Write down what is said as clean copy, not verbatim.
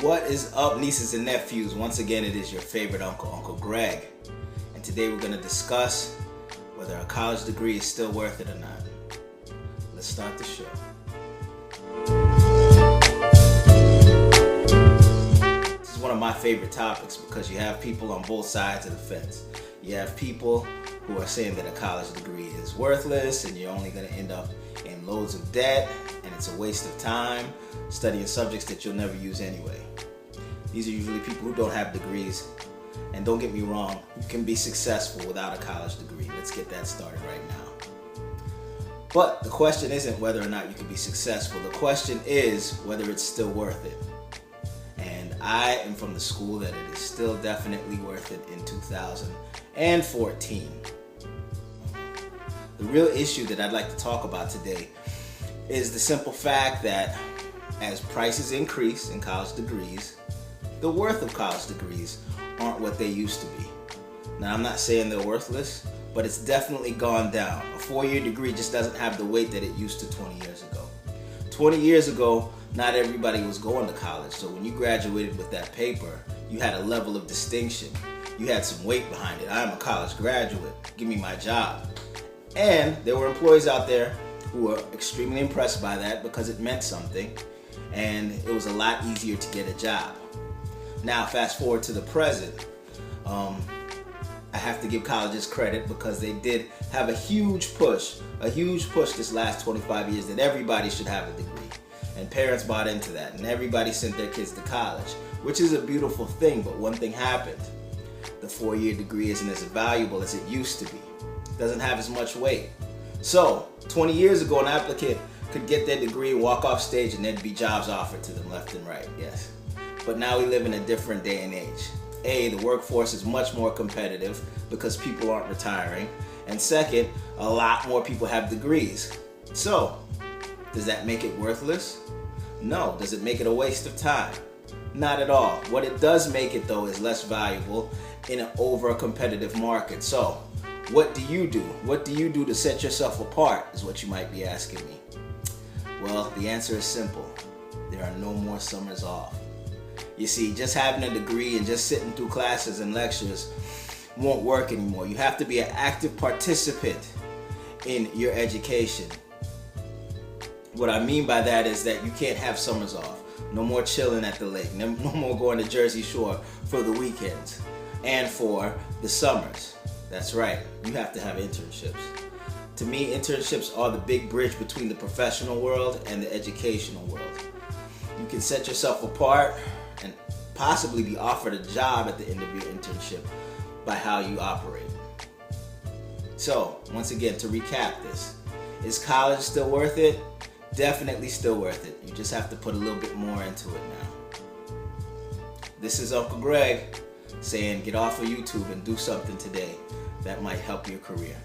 What is up, nieces and nephews? Once again, it is your favorite uncle, Uncle Greg. And today we're going to discuss whether a college degree is still worth it or not. Let's start the show. This is one of my favorite topics because you have people on both sides of the fence. You have people who are saying that a college degree is worthless and you're only going to end up in loads of debt and it's a waste of time studying subjects that you'll never use anyway. These are usually people who don't have degrees. And don't get me wrong, you can be successful without a college degree. Let's get that started right now. But the question isn't whether or not you can be successful. The question is whether it's still worth it. And I am from the school that it is still definitely worth it in 2014. The real issue that I'd like to talk about today is the simple fact that as prices increase in college degrees, the worth of college degrees aren't what they used to be. Now, I'm not saying they're worthless, but it's definitely gone down. A 4-year degree just doesn't have the weight that it used to 20 years ago. 20 years ago, not everybody was going to college, so when you graduated with that paper, you had a level of distinction. You had some weight behind it. I'm a college graduate. Give me my job. And there were employees out there who were extremely impressed by that because it meant something, and it was a lot easier to get a job. Now, fast forward to the present, I have to give colleges credit because they did have a huge push this last 25 years that everybody should have a degree. And parents bought into that, and everybody sent their kids to college, which is a beautiful thing, but one thing happened. The 4-year degree isn't as valuable as it used to be. It doesn't have as much weight. So, 20 years ago, an applicant could get their degree, walk off stage, and there'd be jobs offered to them left and right, yes. But now we live in a different day and age. A, the workforce is much more competitive because people aren't retiring. And second, a lot more people have degrees. So, does that make it worthless? No. Does it make it a waste of time? Not at all. What it does make it, though, is less valuable in an over-competitive market. So, what do you do? What do you do to set yourself apart, is what you might be asking me. Well, the answer is simple. There are no more summers off. You see, just having a degree and just sitting through classes and lectures won't work anymore. You have to be an active participant in your education. What I mean by that is that you can't have summers off. No more chilling at the lake. No more going to Jersey Shore for the weekends and for the summers. That's right. You have to have internships. To me, internships are the big bridge between the professional world and the educational world. You can set yourself apart and possibly be offered a job at the end of your internship by how you operate. So, once again, to recap this, is college still worth it? Definitely still worth it. You just have to put a little bit more into it now. This is Uncle Greg saying get off of YouTube and do something today that might help your career.